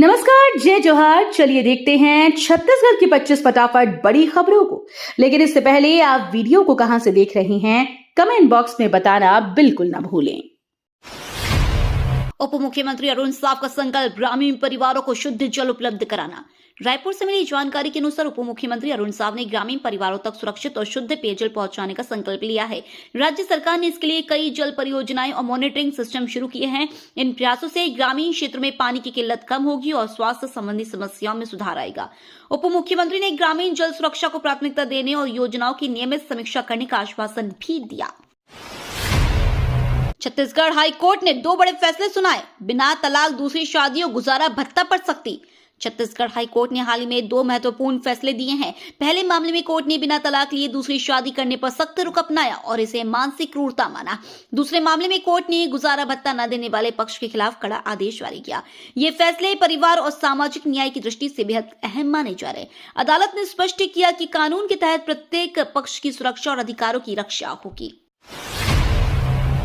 नमस्कार, जय जोहार। चलिए देखते हैं छत्तीसगढ़ की 25 फटाफट बड़ी खबरों को। लेकिन इससे पहले आप वीडियो को कहां से देख रहे हैं, कमेंट बॉक्स में बताना बिल्कुल ना भूलें। उप मुख्यमंत्री अरुण साव का संकल्प ग्रामीण परिवारों को शुद्ध जल उपलब्ध कराना। रायपुर से मिली जानकारी के अनुसार उप मुख्यमंत्री अरुण साव ने ग्रामीण परिवारों तक सुरक्षित और शुद्ध पेयजल पहुंचाने का संकल्प लिया है। राज्य सरकार ने इसके लिए कई जल परियोजनाएं और मॉनिटरिंग सिस्टम शुरू किए हैं। इन प्रयासों से ग्रामीण क्षेत्र में पानी की किल्लत कम होगी और स्वास्थ्य संबंधी समस्याओं में सुधार आएगा। उप मुख्यमंत्री ने ग्रामीण जल सुरक्षा को प्राथमिकता देने और योजनाओं की नियमित समीक्षा करने का आश्वासन भी दिया। छत्तीसगढ़ हाई कोर्ट ने 2 बड़े फैसले सुनाए। बिना तलाक दूसरी शादियों गुजारा भत्ता पड़ सकती। छत्तीसगढ़ हाई कोर्ट ने हाल ही में 2 महत्वपूर्ण फैसले दिए हैं। पहले मामले में कोर्ट ने बिना तलाक लिए दूसरी शादी करने पर सख्त रुख अपनाया और इसे मानसिक क्रूरता माना। दूसरे मामले में कोर्ट ने गुजारा भत्ता न देने वाले पक्ष के खिलाफ कड़ा आदेश जारी किया। ये फैसले परिवार और सामाजिक न्याय की दृष्टि से बेहद अहम माने जा रहे। अदालत ने स्पष्ट किया कि कानून के तहत प्रत्येक पक्ष की सुरक्षा और अधिकारों की रक्षा होगी।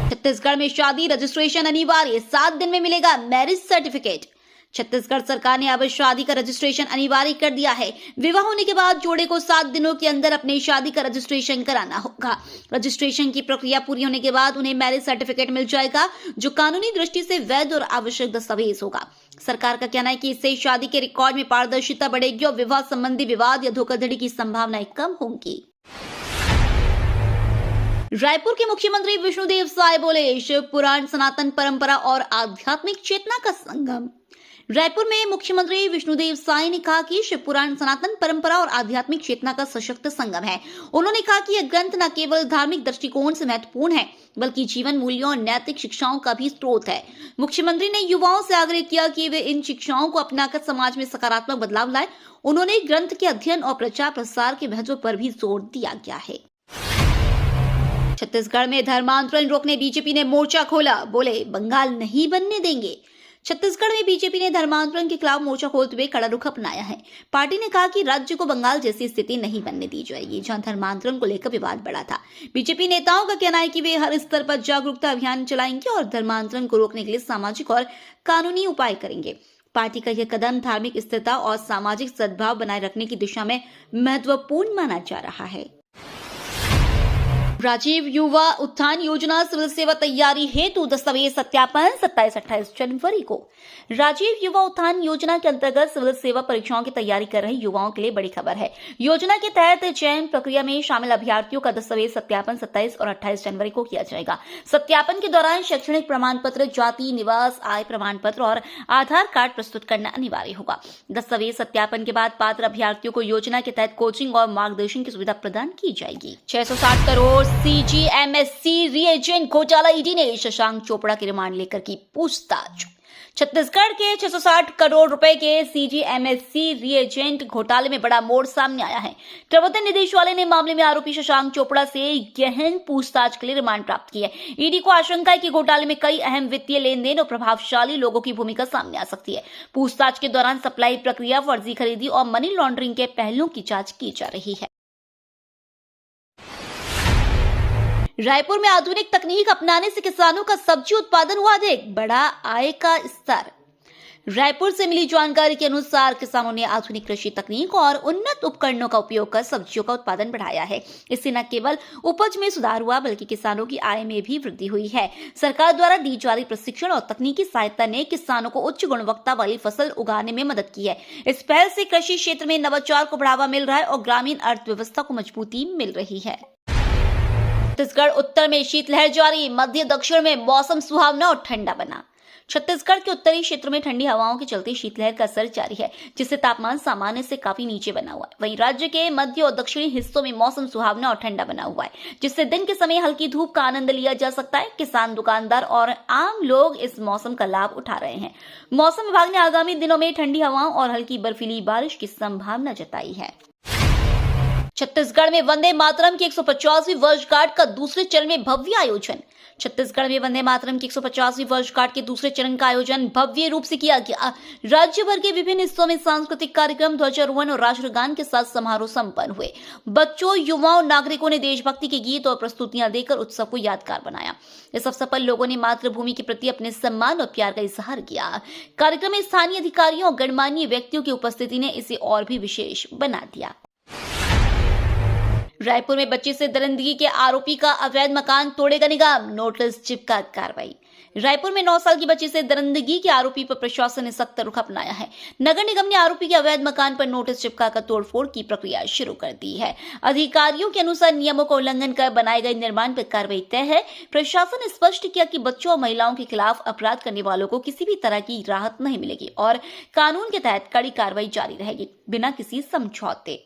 छत्तीसगढ़ में शादी रजिस्ट्रेशन अनिवार्य, 7 दिन में मिलेगा मैरिज सर्टिफिकेट। छत्तीसगढ़ सरकार ने अब शादी का रजिस्ट्रेशन अनिवार्य कर दिया है। विवाह होने के बाद जोड़े को 7 दिनों के अंदर अपने शादी का रजिस्ट्रेशन कराना होगा। रजिस्ट्रेशन की प्रक्रिया पूरी होने के बाद उन्हें मैरिज सर्टिफिकेट मिल जाएगा, जो कानूनी दृष्टि से वैध और आवश्यक दस्तावेज होगा। सरकार का कहना है कि इससे शादी के रिकॉर्ड में पारदर्शिता बढ़ेगी और विवाह संबंधी विवाद या धोखाधड़ी की संभावनाएं कम होंगी। रायपुर के मुख्यमंत्री विष्णुदेव साय बोले, शिव पुराण सनातन परंपरा और आध्यात्मिक चेतना का संगम। रायपुर में मुख्यमंत्री विष्णुदेव साय ने कहा कि शिव पुराण सनातन परंपरा और आध्यात्मिक चेतना का सशक्त संगम है। उन्होंने कहा कि यह ग्रंथ न केवल धार्मिक दृष्टिकोण से महत्वपूर्ण है, बल्कि जीवन मूल्यों और नैतिक शिक्षाओं का भी स्रोत है। मुख्यमंत्री ने युवाओं से आग्रह किया कि वे इन शिक्षाओं को अपनाकर समाज में सकारात्मक बदलाव लाए। उन्होंने ग्रंथ के अध्ययन और प्रचार प्रसार के महत्व पर भी जोर दिया गया है। छत्तीसगढ़ में धर्मांतरण रोकने बीजेपी ने मोर्चा खोला, बोले बंगाल नहीं बनने देंगे। छत्तीसगढ़ में बीजेपी ने धर्मांतरण के खिलाफ मोर्चा खोलते हुए कड़ा रुख अपनाया है। पार्टी ने कहा कि राज्य को बंगाल जैसी स्थिति नहीं बनने दी जाएगी, जहां धर्मांतरण को लेकर विवाद बढ़ा था। बीजेपी नेताओं का कहना है कि वे हर स्तर पर जागरूकता अभियान चलाएंगे और धर्मांतरण को रोकने के लिए सामाजिक और कानूनी उपाय करेंगे। पार्टी का यह कदम धार्मिक स्थिरता और सामाजिक सद्भाव बनाए रखने की दिशा में महत्वपूर्ण माना जा रहा है। राजीव युवा उत्थान योजना सिविल सेवा तैयारी हेतु दस्तावेज सत्यापन 27-28 जनवरी को। राजीव युवा उत्थान योजना के अंतर्गत सिविल सेवा परीक्षाओं की तैयारी कर रहे युवाओं के लिए बड़ी खबर है। योजना के तहत चयन प्रक्रिया में शामिल अभ्यर्थियों का दस्तावेज सत्यापन 27 और 28 जनवरी को किया जाएगा। सत्यापन के दौरान शैक्षणिक प्रमाण पत्र, जाति, निवास, आय प्रमाण पत्र और आधार कार्ड प्रस्तुत करना अनिवार्य होगा। दस्तावेज सत्यापन के बाद पात्र अभ्यर्थियों को योजना के तहत कोचिंग और मार्गदर्शन की सुविधा प्रदान की जाएगी। 660 करोड़ CGMSC रीएजेंट घोटाला, ईडी ने शशांक चोपड़ा की रिमांड लेकर की पूछताछ। छत्तीसगढ़ के 660 करोड़ रुपए के CGMSC रीएजेंट घोटाले में बड़ा मोड़ सामने आया है। प्रवर्तन निदेशालय ने मामले में आरोपी शशांक चोपड़ा से गहन पूछताछ के लिए रिमांड प्राप्त की है। ईडी को आशंका है कि घोटाले में कई अहम वित्तीय लेन देन और प्रभावशाली लोगों की भूमिका सामने आ सकती है। पूछताछ के दौरान सप्लाई प्रक्रिया, फर्जी खरीदी और मनी लॉन्ड्रिंग के पहलुओं की जांच की जा रही है। रायपुर में आधुनिक तकनीक अपनाने से किसानों का सब्जी उत्पादन हुआ अधिक, बढ़ा आय का स्तर। रायपुर से मिली जानकारी के अनुसार किसानों ने आधुनिक कृषि तकनीक और उन्नत उपकरणों का उपयोग कर सब्जियों का उत्पादन बढ़ाया है। इससे न केवल उपज में सुधार हुआ, बल्कि किसानों की आय में भी वृद्धि हुई है। सरकार द्वारा दी जा रही प्रशिक्षण और तकनीकी सहायता ने किसानों को उच्च गुणवत्ता वाली फसल उगाने में मदद की है। इस पहल से कृषि क्षेत्र में नवाचार को बढ़ावा मिल रहा है और ग्रामीण अर्थव्यवस्था को मजबूती मिल रही है। छत्तीसगढ़ उत्तर में शीतलहर जारी, मध्य दक्षिण में मौसम सुहावना और ठंडा बना। छत्तीसगढ़ के उत्तरी क्षेत्र में ठंडी हवाओं के चलते शीतलहर का असर जारी है, जिससे तापमान सामान्य से काफी नीचे बना हुआ है। वहीं राज्य के मध्य और दक्षिणी हिस्सों में मौसम सुहावना और ठंडा बना हुआ है, जिससे दिन के समय हल्की धूप का आनंद लिया जा सकता है। किसान, दुकानदार और आम लोग इस मौसम का लाभ उठा रहे हैं। मौसम विभाग ने आगामी दिनों में ठंडी हवाओं और हल्की बर्फीली बारिश की संभावना जताई है। छत्तीसगढ़ में वंदे मातरम की 150वीं वर्षगांठ का दूसरे चरण में भव्य आयोजन। छत्तीसगढ़ में वंदे मातरम की 150वीं वर्षगांठ के दूसरे चरण का आयोजन भव्य रूप से किया गया। राज्य भर के विभिन्न हिस्सों में सांस्कृतिक कार्यक्रम, ध्वजारोहण और राष्ट्रगान के साथ समारोह संपन्न हुए। बच्चों, युवाओं, नागरिकों ने देशभक्ति के गीत और प्रस्तुतियां देकर उत्सव को यादगार बनाया। इस अवसर पर लोगों ने मातृभूमि के प्रति अपने सम्मान और प्यार का इजहार किया। कार्यक्रम में स्थानीय अधिकारियों और गणमान्य व्यक्तियों की उपस्थिति ने इसे और भी विशेष बना दिया। रायपुर में बच्चे से दरिंदगी के आरोपी का अवैध मकान तोड़ेगा निगम, नोटिस चिपका कार्रवाई। रायपुर में 9 साल की बच्ची से दरिंदगी के आरोपी पर प्रशासन ने सख्त रुख अपनाया है। नगर निगम ने आरोपी के अवैध मकान पर नोटिस चिपकाकर तोड़फोड़ की प्रक्रिया शुरू कर दी है। अधिकारियों के अनुसार नियमों का उल्लंघन कर बनाए गए निर्माण पर कार्रवाई तय है। प्रशासन ने स्पष्ट किया कि बच्चों और महिलाओं के खिलाफ अपराध करने वालों को किसी भी तरह की राहत नहीं मिलेगी और कानून के तहत कड़ी कार्रवाई जारी रहेगी बिना किसी समझौते।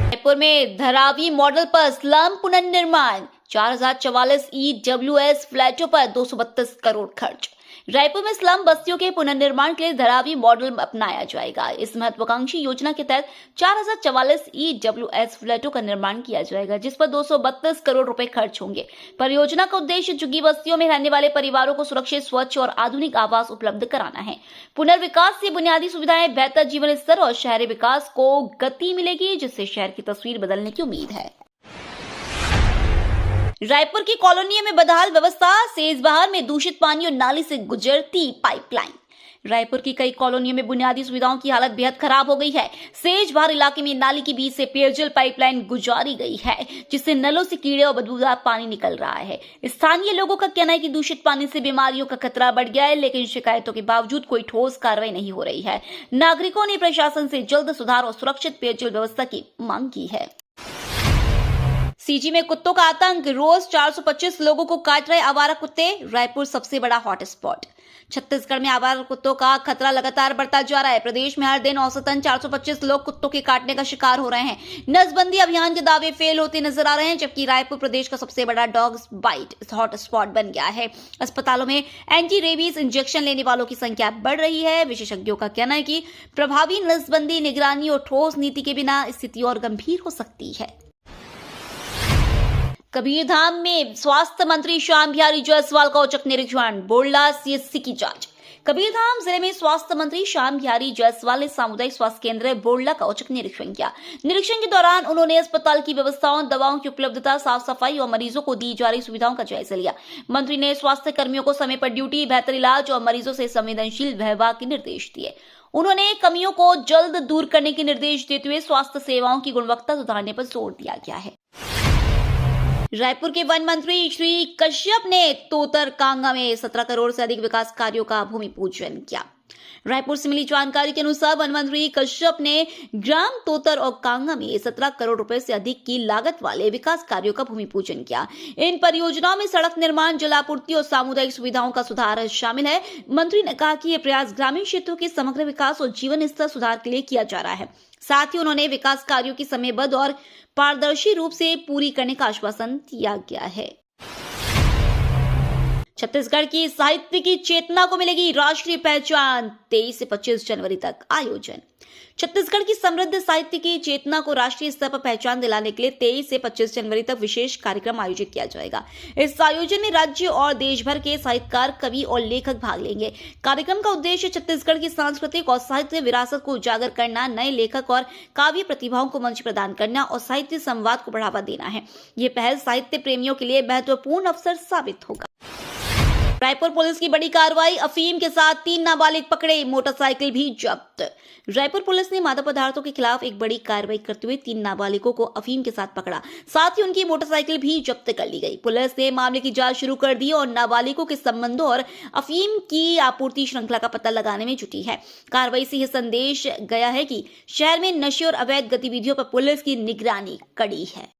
रायपुर में धारावी मॉडल पर स्लम पुनर्निर्माण, 4044 EWS फ्लैटों पर 232 करोड़ खर्च। रायपुर में स्लम बस्तियों के पुनर्निर्माण के लिए धारावी मॉडल अपनाया जाएगा। इस महत्वाकांक्षी योजना के तहत 4044 EWS फ्लैटों का निर्माण किया जाएगा, जिस पर 232 करोड़ रुपए खर्च होंगे। परियोजना का उद्देश्य झुग्गी बस्तियों में रहने वाले परिवारों को सुरक्षित, स्वच्छ और आधुनिक आवास उपलब्ध कराना है। पुनर्विकास से बुनियादी सुविधाएं, बेहतर जीवन स्तर और शहरी विकास को गति मिलेगी, जिससे शहर की तस्वीर बदलने की उम्मीद है। रायपुर की कॉलोनियों में बदहाल व्यवस्था, सेजबहार में दूषित पानी और नाली से गुजरती पाइपलाइन। रायपुर की कई कॉलोनियों में बुनियादी सुविधाओं की हालत बेहद खराब हो गई है। सेजबहार इलाके में नाली के बीच से पेयजल पाइपलाइन गुजारी गई है, जिससे नलों से कीड़े और बदबूदार पानी निकल रहा है। स्थानीय लोगों का कहना है कि दूषित पानी से बीमारियों का खतरा बढ़ गया है, लेकिन शिकायतों के बावजूद कोई ठोस कार्रवाई नहीं हो रही है। नागरिकों ने प्रशासन से जल्द सुधार और सुरक्षित पेयजल व्यवस्था की मांग की है। सीजी में कुत्तों का आतंक, रोज 425 लोगों को काट रहे आवारा कुत्ते। रायपुर सबसे बड़ा हॉटस्पॉट। छत्तीसगढ़ में आवारा कुत्तों का खतरा लगातार बढ़ता जा रहा है। प्रदेश में हर दिन औसतन 425 लोग कुत्तों के काटने का शिकार हो रहे हैं। नसबंदी अभियान के दावे फेल होते नजर आ रहे हैं, जबकि रायपुर प्रदेश का सबसे बड़ा डॉग बाइट हॉटस्पॉट बन गया है। अस्पतालों में एंटी रेबीज इंजेक्शन लेने वालों की संख्या बढ़ रही है। विशेषज्ञों का कहना है कि प्रभावी नसबंदी, निगरानी और ठोस नीति के बिना स्थिति और गंभीर हो सकती है। कबीरधाम में स्वास्थ्य मंत्री श्याम बिहारी जायसवाल का औचक निरीक्षण, बोरला सीएचसी की जांच। कबीरधाम जिले में स्वास्थ्य मंत्री श्याम बिहारी जायसवाल ने सामुदायिक स्वास्थ्य केंद्र बोरला का औचक निरीक्षण किया। निरीक्षण के दौरान उन्होंने अस्पताल की व्यवस्थाओं, दवाओं की उपलब्धता, साफ सफाई और मरीजों को दी जा रही सुविधाओं का जायजा लिया। मंत्री ने स्वास्थ्य कर्मियों को समय पर ड्यूटी, बेहतर इलाज और मरीजों से संवेदनशील व्यवहार के निर्देश दिए। उन्होंने कमियों को जल्द दूर करने के निर्देश देते हुए स्वास्थ्य सेवाओं की गुणवत्ता सुधारने पर जोर दिया गया है। रायपुर के वन मंत्री श्री कश्यप ने तोतरकांगा में 17 करोड़ से अधिक विकास कार्यों का भूमि पूजन किया। रायपुर से मिली जानकारी के अनुसार वन मंत्री कश्यप ने ग्राम तोतर और कांगा में 17 करोड़ रुपए से अधिक की लागत वाले विकास कार्यों का भूमि पूजन किया। इन परियोजनाओं में सड़क निर्माण, जलापूर्ति और सामुदायिक सुविधाओं का सुधार शामिल है। मंत्री ने कहा कि यह प्रयास ग्रामीण क्षेत्रों के समग्र विकास और जीवन स्तर सुधार के लिए किया जा रहा है। साथ ही उन्होंने विकास कार्यों की समयबद्ध और पारदर्शी रूप से पूरी करने का आश्वासन दिया गया है। छत्तीसगढ़ की साहित्य की चेतना को मिलेगी राष्ट्रीय पहचान, 23 से 25 जनवरी तक आयोजन। छत्तीसगढ़ की समृद्ध साहित्य की चेतना को राष्ट्रीय स्तर पर पहचान दिलाने के लिए 23 से 25 जनवरी तक विशेष कार्यक्रम आयोजित किया जाएगा। इस आयोजन में राज्य और देश भर के साहित्यकार, कवि और लेखक भाग लेंगे। कार्यक्रम का उद्देश्य छत्तीसगढ़ की सांस्कृतिक और साहित्य विरासत को उजागर करना, नए लेखक और काव्य प्रतिभाओं को मंच प्रदान करना और साहित्य संवाद को बढ़ावा देना है। ये पहल साहित्य प्रेमियों के लिए महत्वपूर्ण अवसर साबित होगा। रायपुर पुलिस की बड़ी कार्रवाई, अफीम के साथ 3 नाबालिग पकड़े, मोटरसाइकिल भी जब्त। रायपुर पुलिस ने मादक पदार्थों के खिलाफ एक बड़ी कार्रवाई करते हुए 3 नाबालिगों को अफीम के साथ पकड़ा, साथ ही उनकी मोटरसाइकिल भी जब्त कर ली गई। पुलिस ने मामले की जांच शुरू कर दी और नाबालिगों के संबंधों और अफीम की आपूर्ति श्रृंखला का पता लगाने में जुटी है। कार्रवाई से यह संदेश गया है कि शहर में नशे और अवैध गतिविधियों पर पुलिस की निगरानी कड़ी है।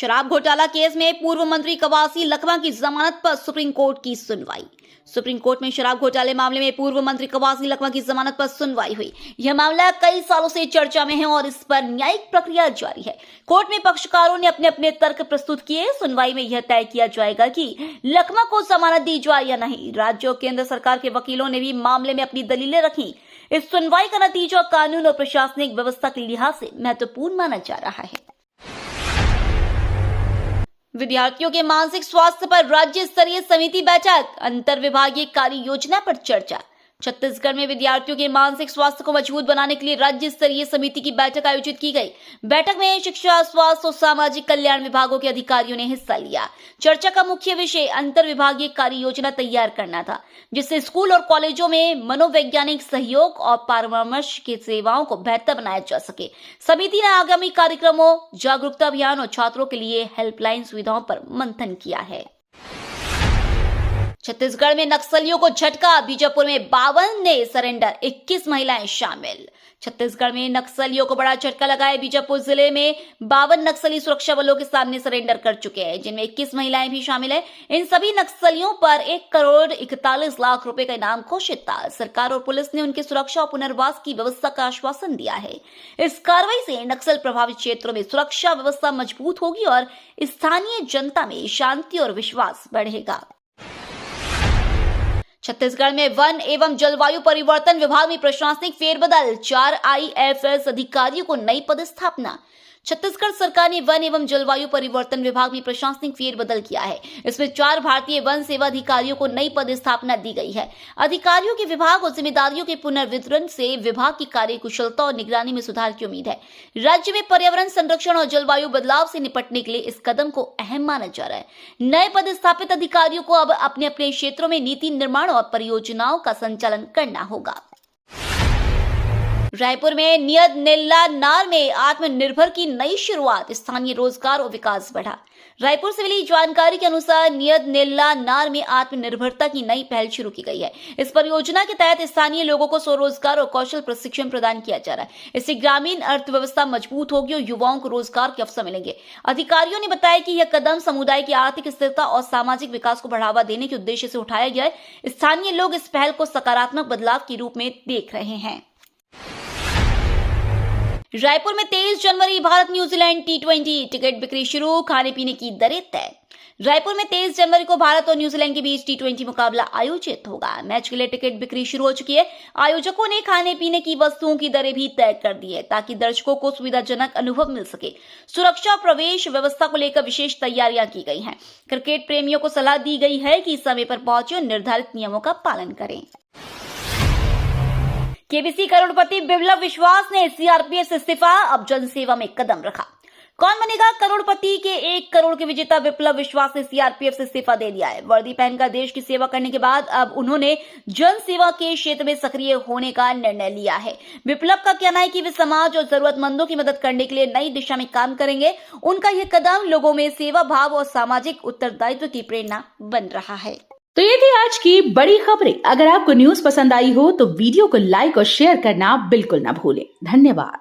शराब घोटाला केस में पूर्व मंत्री कवासी लखमा की जमानत पर सुप्रीम कोर्ट की सुनवाई। सुप्रीम कोर्ट में शराब घोटाले मामले में पूर्व मंत्री कवासी लखमा की जमानत पर सुनवाई हुई। यह मामला कई सालों से चर्चा में है और इस पर न्यायिक प्रक्रिया जारी है। कोर्ट में पक्षकारों ने अपने अपने तर्क प्रस्तुत किए। सुनवाई में यह तय किया जाएगा कि लखमा को जमानत दी जाए या नहीं। राज्य और केंद्र सरकार के वकीलों ने भी मामले में अपनी दलीलें रखी। इस सुनवाई का नतीजा कानून और प्रशासनिक व्यवस्था के लिहाज से महत्वपूर्ण माना जा रहा है। विद्यार्थियों के मानसिक स्वास्थ्य पर राज्य स्तरीय समिति बैठक, अंतर विभागीय कार्य योजना पर चर्चा। छत्तीसगढ़ में विद्यार्थियों के मानसिक स्वास्थ्य को मजबूत बनाने के लिए राज्य स्तरीय समिति की बैठक आयोजित की गई। बैठक में शिक्षा, स्वास्थ्य और सामाजिक कल्याण विभागों के अधिकारियों ने हिस्सा लिया। चर्चा का मुख्य विषय अंतर विभागीय कार्य योजना तैयार करना था, जिससे स्कूल और कॉलेजों में मनोवैज्ञानिक सहयोग और परामर्श की सेवाओं को बेहतर बनाया जा सके। समिति ने आगामी कार्यक्रमों, जागरूकता अभियान और छात्रों के लिए हेल्पलाइन सुविधाओं पर मंथन किया है। छत्तीसगढ़ में नक्सलियों को झटका, बीजापुर में 52 ने सरेंडर, 21 महिलाएं शामिल। छत्तीसगढ़ में नक्सलियों को बड़ा झटका लगा है। बीजापुर जिले में 52 नक्सली सुरक्षा बलों के सामने सरेंडर कर चुके हैं, जिनमें 21 महिलाएं भी शामिल हैं। इन सभी नक्सलियों पर 1,41,00,000 रुपए का इनाम घोषित था। सरकार और पुलिस ने उनकी सुरक्षा और पुनर्वास की व्यवस्था का आश्वासन दिया है। इस कार्रवाई से नक्सल प्रभावित क्षेत्रों में सुरक्षा व्यवस्था मजबूत होगी और स्थानीय जनता में शांति और विश्वास बढ़ेगा। छत्तीसगढ़ में वन एवं जलवायु परिवर्तन विभाग में प्रशासनिक फेरबदल, 4 IFS अधिकारियों को नई पदस्थापना। छत्तीसगढ़ सरकार ने वन एवं जलवायु परिवर्तन विभाग में प्रशासनिक फेरबदल किया है। इसमें 4 भारतीय वन सेवा अधिकारियों को नई पदस्थापना दी गई है। अधिकारियों के विभाग और जिम्मेदारियों के पुनर्वितरण से विभाग की कार्यकुशलता और निगरानी में सुधार की उम्मीद है। राज्य में पर्यावरण संरक्षण और जलवायु बदलाव से निपटने के लिए इस कदम को अहम माना जा रहा है। नए पदस्थापित अधिकारियों को अब अपने अपने क्षेत्रों में नीति निर्माण और परियोजनाओं का संचालन करना होगा। रायपुर में नियत नेल्ला नार में आत्मनिर्भर की नई शुरुआत, स्थानीय रोजगार और विकास बढ़ा। रायपुर से मिली जानकारी के अनुसार नियत नेल्ला नार में आत्मनिर्भरता की नई पहल शुरू की गई है। इस परियोजना के तहत स्थानीय लोगों को स्वरोजगार और कौशल प्रशिक्षण प्रदान किया जा रहा है। इससे ग्रामीण अर्थव्यवस्था मजबूत होगी और युवाओं को रोजगार के अवसर मिलेंगे। अधिकारियों ने बताया कि यह कदम समुदाय की आर्थिक स्थिरता और सामाजिक विकास को बढ़ावा देने के उद्देश्य से उठाया गया है। स्थानीय लोग इस पहल को सकारात्मक बदलाव के रूप में देख रहे हैं। रायपुर में 23 जनवरी भारत न्यूजीलैंड T20 टिकट बिक्री शुरू, खाने पीने की दरें तय। रायपुर में 23 जनवरी को भारत और न्यूजीलैंड के बीच T20 मुकाबला आयोजित होगा। मैच के लिए टिकट बिक्री शुरू हो चुकी है। आयोजकों ने खाने पीने की वस्तुओं की दरें भी तय कर दी है, ताकि दर्शकों को सुविधाजनक अनुभव मिल सके। सुरक्षा और प्रवेश व्यवस्था को लेकर विशेष तैयारियां की गई हैं। क्रिकेट प्रेमियों को सलाह दी गई है कि समय पर पहुंचे और निर्धारित नियमों का पालन करें। केबीसी करोड़पति बिप्लब विश्वास ने सीआरपीएफ से इस्तीफा, अब जनसेवा में कदम रखा। कौन बनेगा करोड़पति के 1 करोड़ के विजेता बिप्लब विश्वास ने सीआरपीएफ से इस्तीफा दे दिया है। वर्दी पहनकर देश की सेवा करने के बाद अब उन्होंने जन सेवा के क्षेत्र में सक्रिय होने का निर्णय लिया है। बिप्लब का कहना है कि वे समाज और जरूरतमंदों की मदद करने के लिए नई दिशा में काम करेंगे। उनका यह कदम लोगों में सेवा भाव और सामाजिक उत्तरदायित्व की प्रेरणा बन रहा है। तो ये थी आज की बड़ी खबरें। अगर आपको न्यूज पसंद आई हो तो वीडियो को लाइक और शेयर करना बिल्कुल ना भूलें। धन्यवाद।